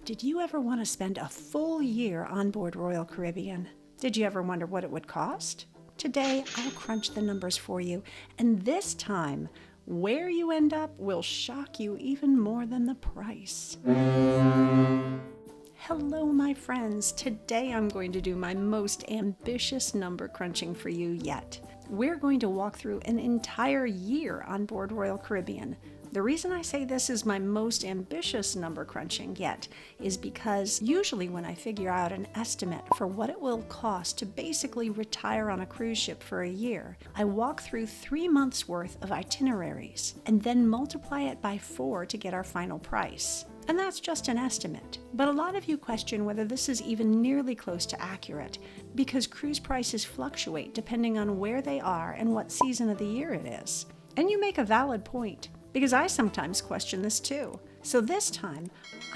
Did you ever want to spend a full year on board Royal Caribbean? Did you ever wonder what it would cost? Today, I'll crunch the numbers for you, and this time, where you end up will shock you even more than the price. Hello, my friends. Today I'm going to do my most ambitious number crunching for you yet. We're going to walk through an entire year on board Royal Caribbean. The reason I say this is my most ambitious number crunching yet is because usually when I figure out an estimate for what it will cost to basically retire on a cruise ship for a year, I walk through 3 months worth of itineraries and then multiply it by 4 to get our final price. And that's just an estimate. But a lot of you question whether this is even nearly close to accurate because cruise prices fluctuate depending on where they are and what season of the year it is. And you make a valid point, because I sometimes question this too. So this time,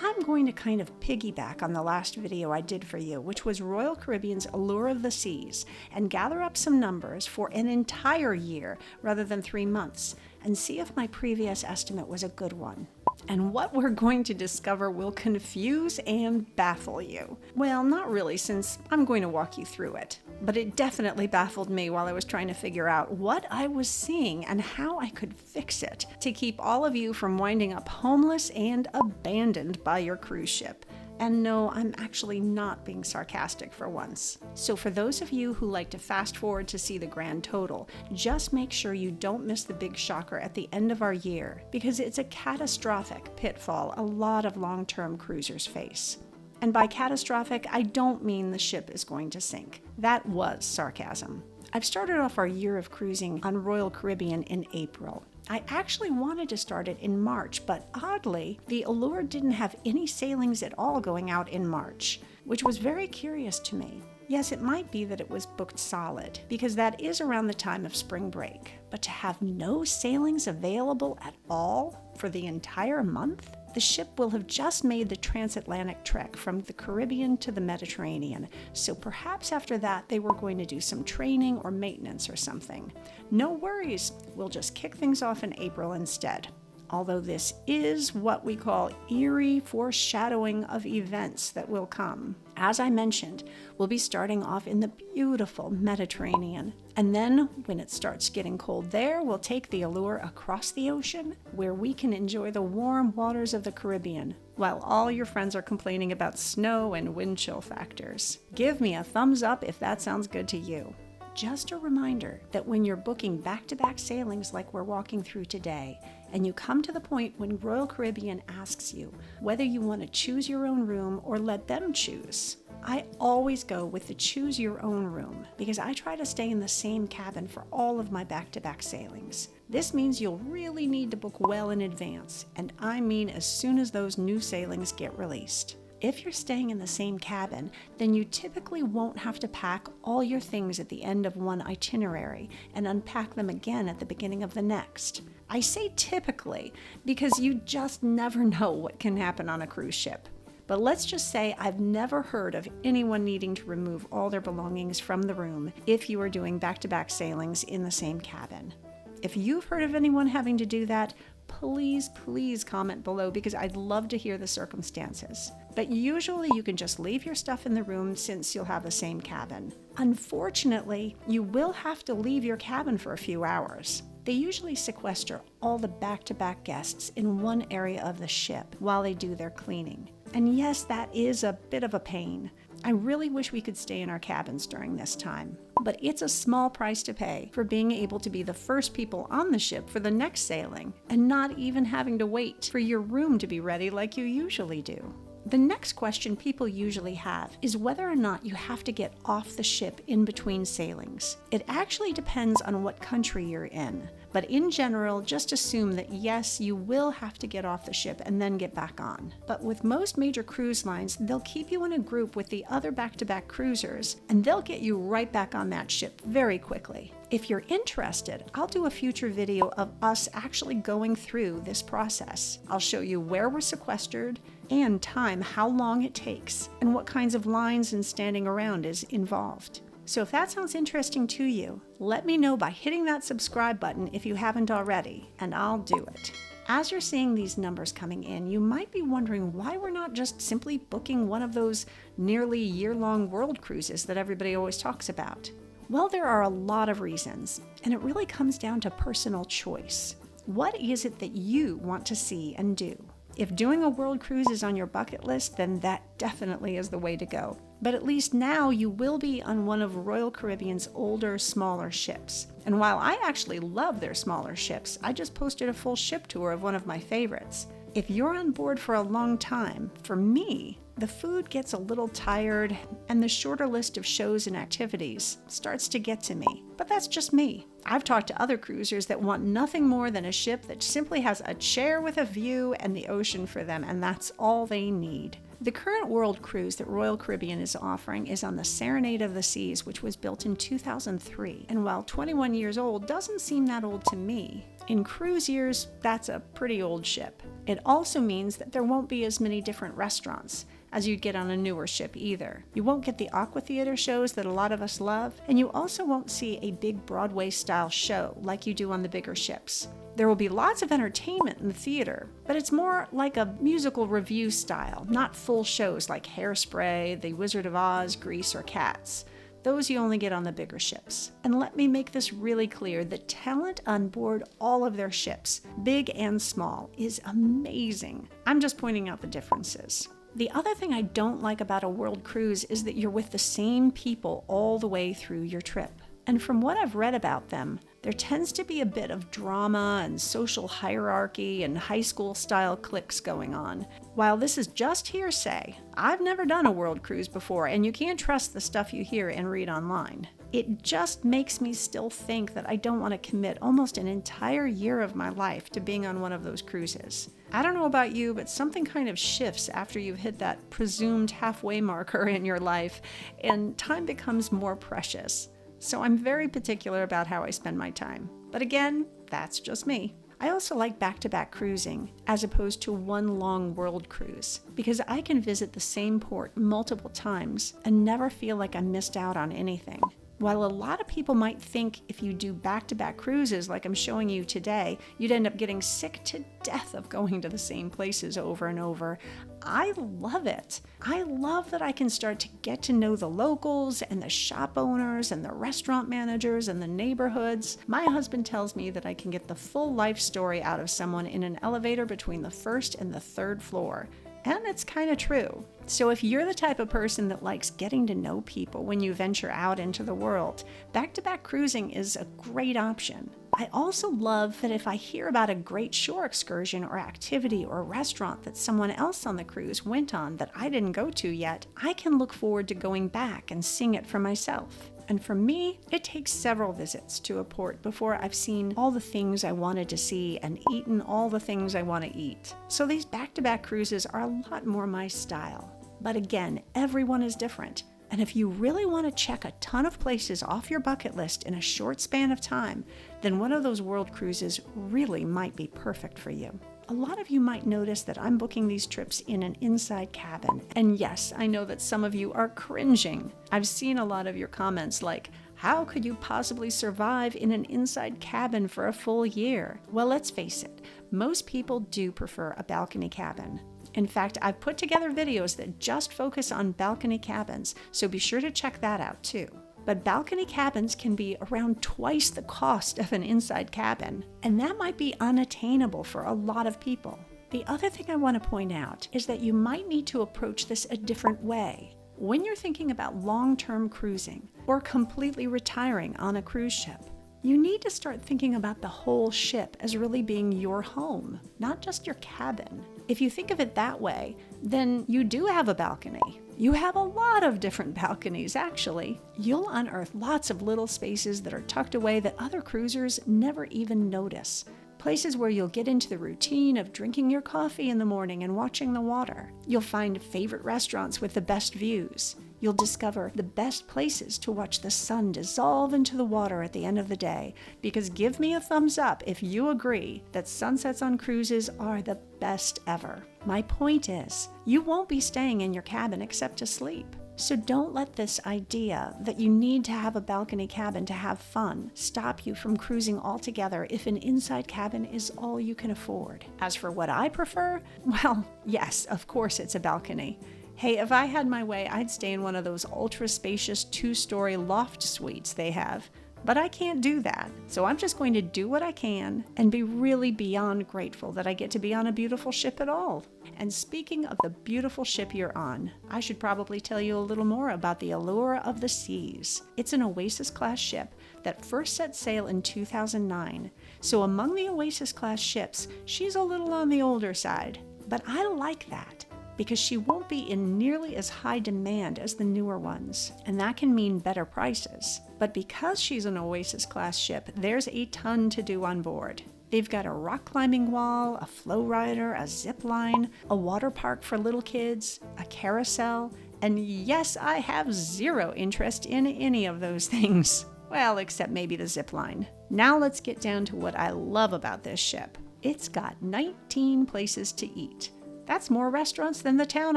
I'm going to kind of piggyback on the last video I did for you, which was Royal Caribbean's Allure of the Seas, and gather up some numbers for an entire year rather than 3 months, and see if my previous estimate was a good one. And what we're going to discover will confuse and baffle you. Well, not really, since I'm going to walk you through it. But it definitely baffled me while I was trying to figure out what I was seeing and how I could fix it to keep all of you from winding up homeless and abandoned by your cruise ship. And no, I'm actually not being sarcastic for once. So for those of you who like to fast forward to see the grand total, just make sure you don't miss the big shocker at the end of our year, because it's a catastrophic pitfall a lot of long-term cruisers face. And by catastrophic, I don't mean the ship is going to sink. That was sarcasm. I've started off our year of cruising on Royal Caribbean in April. I actually wanted to start it in March, but oddly, the Allure didn't have any sailings at all going out in March, which was very curious to me. Yes, it might be that it was booked solid, because that is around the time of spring break, but to have no sailings available at all for the entire month? The ship will have just made the transatlantic trek from the Caribbean to the Mediterranean, so perhaps after that they were going to do some training or maintenance or something. No worries, we'll just kick things off in April instead. Although this is what we call eerie foreshadowing of events that will come. As I mentioned, we'll be starting off in the beautiful Mediterranean. And then, when it starts getting cold there, we'll take the Allure across the ocean, where we can enjoy the warm waters of the Caribbean, while all your friends are complaining about snow and wind chill factors. Give me a thumbs up if that sounds good to you. Just a reminder that when you're booking back-to-back sailings like we're walking through today, and you come to the point when Royal Caribbean asks you whether you want to choose your own room or let them choose, I always go with the choose your own room because I try to stay in the same cabin for all of my back-to-back sailings. This means you'll really need to book well in advance, and I mean as soon as those new sailings get released. If you're staying in the same cabin, then you typically won't have to pack all your things at the end of one itinerary and unpack them again at the beginning of the next. I say typically because you just never know what can happen on a cruise ship. But let's just say I've never heard of anyone needing to remove all their belongings from the room if you are doing back-to-back sailings in the same cabin. If you've heard of anyone having to do that, please comment below because I'd love to hear the circumstances. But usually you can just leave your stuff in the room since you'll have the same cabin. Unfortunately, you will have to leave your cabin for a few hours. They usually sequester all the back-to-back guests in one area of the ship while they do their cleaning. And yes, that is a bit of a pain. I really wish we could stay in our cabins during this time. But it's a small price to pay for being able to be the first people on the ship for the next sailing and not even having to wait for your room to be ready like you usually do. The next question people usually have is whether or not you have to get off the ship in between sailings. It actually depends on what country you're in, but in general, just assume that yes, you will have to get off the ship and then get back on. But with most major cruise lines, they'll keep you in a group with the other back-to-back cruisers, and they'll get you right back on that ship very quickly. If you're interested, I'll do a future video of us actually going through this process. I'll show you where we're sequestered and time, how long it takes, and what kinds of lines and standing around is involved. So if that sounds interesting to you, let me know by hitting that subscribe button if you haven't already, and I'll do it. As you're seeing these numbers coming in, you might be wondering why we're not just simply booking one of those nearly year-long world cruises that everybody always talks about. Well, there are a lot of reasons, and it really comes down to personal choice. What is it that you want to see and do? If doing a world cruise is on your bucket list, then that definitely is the way to go. But at least now you will be on one of Royal Caribbean's older, smaller ships. And while I actually love their smaller ships, I just posted a full ship tour of one of my favorites. If you're on board for a long time, for me, the food gets a little tired and the shorter list of shows and activities starts to get to me. But that's just me. I've talked to other cruisers that want nothing more than a ship that simply has a chair with a view and the ocean for them, and that's all they need. The current world cruise that Royal Caribbean is offering is on the Serenade of the Seas, which was built in 2003. And while 21 years old doesn't seem that old to me, in cruise years, that's a pretty old ship. It also means that there won't be as many different restaurants as you'd get on a newer ship either. You won't get the aqua theater shows that a lot of us love, and you also won't see a big Broadway-style show like you do on the bigger ships. There will be lots of entertainment in the theater, but it's more like a musical review style, not full shows like Hairspray, The Wizard of Oz, Grease, or Cats. Those you only get on the bigger ships. And let me make this really clear, the talent on board all of their ships, big and small, is amazing. I'm just pointing out the differences. The other thing I don't like about a world cruise is that you're with the same people all the way through your trip. And from what I've read about them, there tends to be a bit of drama and social hierarchy and high school style cliques going on. While this is just hearsay, I've never done a world cruise before, and you can't trust the stuff you hear and read online. It just makes me still think that I don't want to commit almost an entire year of my life to being on one of those cruises. I don't know about you, but something kind of shifts after you've hit that presumed halfway marker in your life, and time becomes more precious. So I'm very particular about how I spend my time. But again, that's just me. I also like back-to-back cruising as opposed to one long world cruise because I can visit the same port multiple times and never feel like I missed out on anything. While a lot of people might think if you do back-to-back cruises like I'm showing you today, you'd end up getting sick to death of going to the same places over and over, I love it. I love that I can start to get to know the locals and the shop owners and the restaurant managers and the neighborhoods. My husband tells me that I can get the full life story out of someone in an elevator between the first and the third floor. And it's kind of true. So if you're the type of person that likes getting to know people when you venture out into the world, back-to-back cruising is a great option. I also love that if I hear about a great shore excursion or activity or restaurant that someone else on the cruise went on that I didn't go to yet, I can look forward to going back and seeing it for myself. And for me, it takes several visits to a port before I've seen all the things I wanted to see and eaten all the things I want to eat. So these back-to-back cruises are a lot more my style. But again, everyone is different. And if you really want to check a ton of places off your bucket list in a short span of time, then one of those world cruises really might be perfect for you. A lot of you might notice that I'm booking these trips in an inside cabin. And yes, I know that some of you are cringing. I've seen a lot of your comments like, how could you possibly survive in an inside cabin for a full year? Well, let's face it, most people do prefer a balcony cabin. In fact, I've put together videos that just focus on balcony cabins, so be sure to check that out too. But balcony cabins can be around twice the cost of an inside cabin, and that might be unattainable for a lot of people. The other thing I want to point out is that you might need to approach this a different way. When you're thinking about long-term cruising or completely retiring on a cruise ship, you need to start thinking about the whole ship as really being your home, not just your cabin. If you think of it that way, then you do have a balcony. You have a lot of different balconies, actually. You'll unearth lots of little spaces that are tucked away that other cruisers never even notice. Places where you'll get into the routine of drinking your coffee in the morning and watching the water. You'll find favorite restaurants with the best views. You'll discover the best places to watch the sun dissolve into the water at the end of the day, because give me a thumbs up if you agree that sunsets on cruises are the best ever. My point is, you won't be staying in your cabin except to sleep. So don't let this idea that you need to have a balcony cabin to have fun stop you from cruising altogether if an inside cabin is all you can afford. As for what I prefer, well, yes, of course it's a balcony. Hey, if I had my way, I'd stay in one of those ultra spacious 2-story loft suites they have. But I can't do that, so I'm just going to do what I can and be really beyond grateful that I get to be on a beautiful ship at all. And speaking of the beautiful ship you're on, I should probably tell you a little more about the Allure of the Seas. It's an Oasis-class ship that first set sail in 2009. So among the Oasis-class ships, she's a little on the older side. But I like that, because she won't be in nearly as high demand as the newer ones, and that can mean better prices. But because she's an Oasis-class ship, there's a ton to do on board. They've got a rock climbing wall, a flow rider, a zip line, a water park for little kids, a carousel, and yes, I have zero interest in any of those things. Well, except maybe the zip line. Now let's get down to what I love about this ship. It's got 19 places to eat. That's more restaurants than the town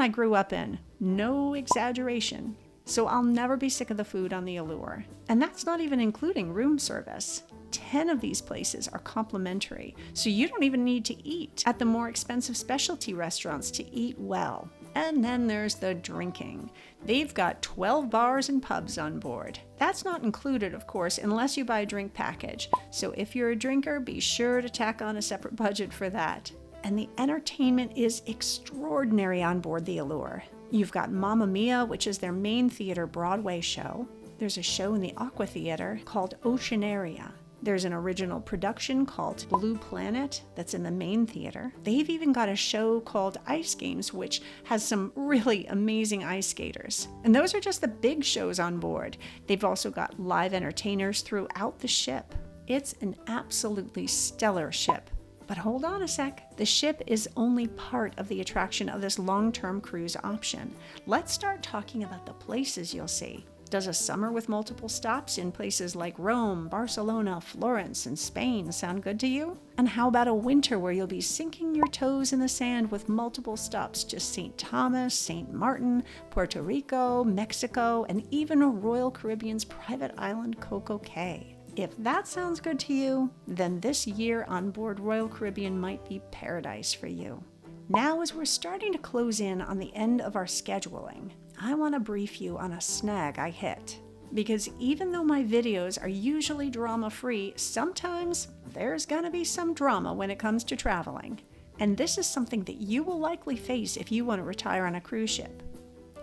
I grew up in. No exaggeration. So I'll never be sick of the food on the Allure. And that's not even including room service. 10 of these places are complimentary, so you don't even need to eat at the more expensive specialty restaurants to eat well. And then there's the drinking. They've got 12 bars and pubs on board. That's not included, of course, unless you buy a drink package. So if you're a drinker, be sure to tack on a separate budget for that. And the entertainment is extraordinary on board the Allure. You've got Mamma Mia, which is their main theater Broadway show. There's a show in the Aqua Theater called Oceanaria. There's an original production called Blue Planet that's in the main theater. They've even got a show called Ice Games, which has some really amazing ice skaters. And those are just the big shows on board. They've also got live entertainers throughout the ship. It's an absolutely stellar ship. But hold on a sec. The ship is only part of the attraction of this long-term cruise option. Let's start talking about the places you'll see. Does a summer with multiple stops in places like Rome, Barcelona, Florence, and Spain sound good to you? And how about a winter where you'll be sinking your toes in the sand with multiple stops to St. Thomas, St. Martin, Puerto Rico, Mexico, and even Royal Caribbean's private island Coco Cay? If that sounds good to you, then this year on board Royal Caribbean might be paradise for you. Now, as we're starting to close in on the end of our scheduling, I want to brief you on a snag I hit. Because even though my videos are usually drama-free, sometimes there's gonna be some drama when it comes to traveling. And this is something that you will likely face if you want to retire on a cruise ship.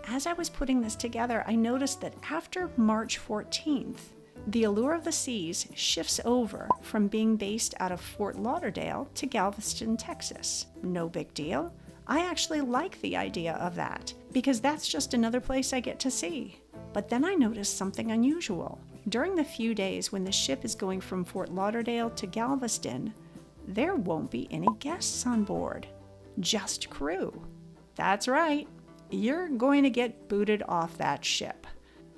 As I was putting this together, I noticed that after March 14th, the Allure of the Seas shifts over from being based out of Fort Lauderdale to Galveston, Texas. No big deal. I actually like the idea of that, because that's just another place I get to see. But then I noticed something unusual. During the few days when the ship is going from Fort Lauderdale to Galveston, there won't be any guests on board. Just crew. That's right. You're going to get booted off that ship.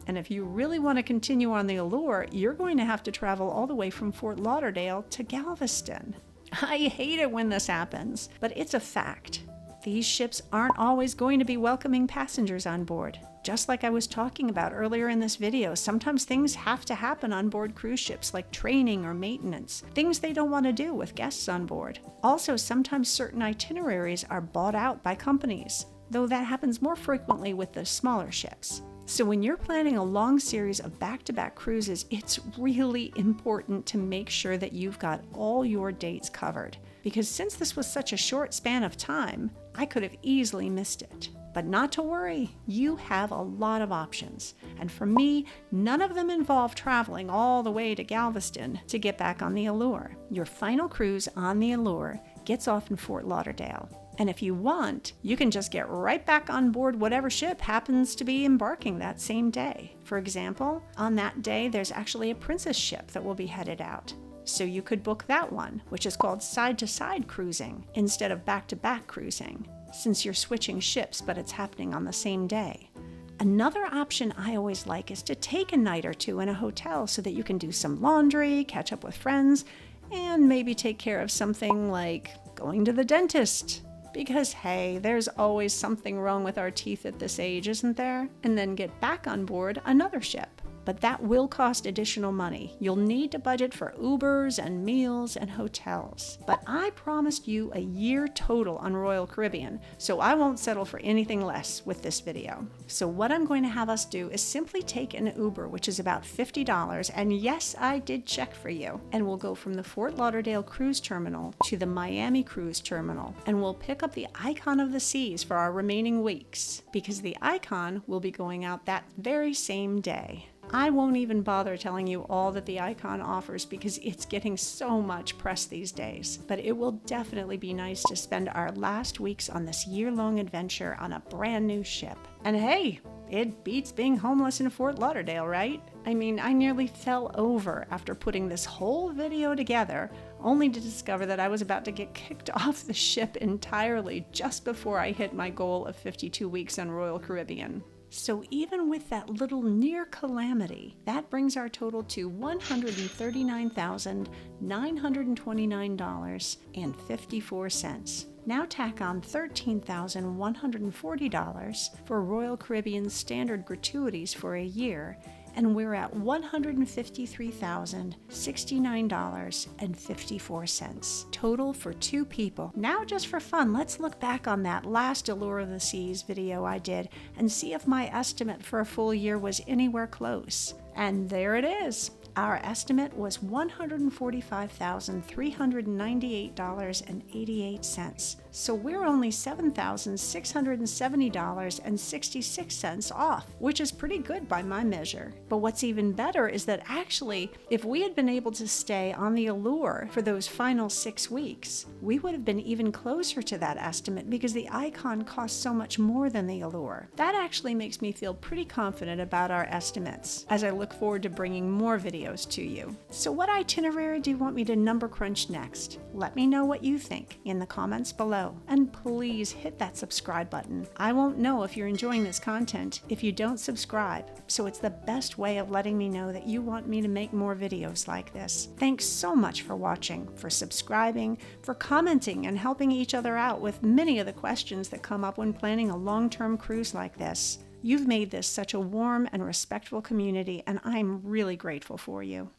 And if you really want to continue on the Allure, you're going to have to travel all the way from Fort Lauderdale to Galveston. I hate it when this happens, but it's a fact. These ships aren't always going to be welcoming passengers on board. Just like I was talking about earlier in this video, sometimes things have to happen on board cruise ships, like training or maintenance, things they don't want to do with guests on board. Also, sometimes certain itineraries are bought out by companies, though that happens more frequently with the smaller ships. So when you're planning a long series of back-to-back cruises, it's really important to make sure that you've got all your dates covered. Because since this was such a short span of time, I could have easily missed it. But not to worry, you have a lot of options. And for me, none of them involve traveling all the way to Galveston to get back on the Allure. Your final cruise on the Allure gets off in Fort Lauderdale. And if you want, you can just get right back on board whatever ship happens to be embarking that same day. For example, on that day, there's actually a princess ship that will be headed out. So you could book that one, which is called side-to-side cruising instead of back-to-back cruising, since you're switching ships, but it's happening on the same day. Another option I always like is to take a night or two in a hotel so that you can do some laundry, catch up with friends, and maybe take care of something like going to the dentist. because hey, there's always something wrong with our teeth at this age, isn't there? And then get back on board another ship. But that will cost additional money. You'll need to budget for Ubers and meals and hotels. But I promised you a year total on Royal Caribbean, so I won't settle for anything less with this video. So what I'm going to have us do is simply take an Uber, which is about $50, and yes, I did check for you. And we'll go from the Fort Lauderdale Cruise Terminal to the Miami Cruise Terminal, and we'll pick up the Icon of the Seas for our remaining weeks, because the Icon will be going out that very same day. I won't even bother telling you all that the Icon offers because it's getting so much press these days. But it will definitely be nice to spend our last weeks on this year-long adventure on a brand new ship. And hey, it beats being homeless in Fort Lauderdale, right? I mean, I nearly fell over after putting this whole video together, only to discover that I was about to get kicked off the ship entirely just before I hit my goal of 52 weeks on Royal Caribbean. So even with that little near calamity, that brings our total to $139,929.54. Now tack on $13,140 for Royal Caribbean's standard gratuities for a year, and we're at $153,069.54 total for 2 people. Now, just for fun, let's look back on that last Allure of the Seas video I did and see if my estimate for a full year was anywhere close. And there it is. Our estimate was $145,398.88. So we're only $7,670.66 off, which is pretty good by my measure. But what's even better is that actually, if we had been able to stay on the Allure for those final 6 weeks, we would have been even closer to that estimate because the Icon costs so much more than the Allure. That actually makes me feel pretty confident about our estimates as I look forward to bringing more videos to you. So what itinerary do you want me to number crunch next? Let me know what you think in the comments below. And please hit that subscribe button. I won't know if you're enjoying this content if you don't subscribe, so it's the best way of letting me know that you want me to make more videos like this. Thanks so much for watching, for subscribing, for commenting and helping each other out with many of the questions that come up when planning a long-term cruise like this. You've made this such a warm and respectful community, and I'm really grateful for you.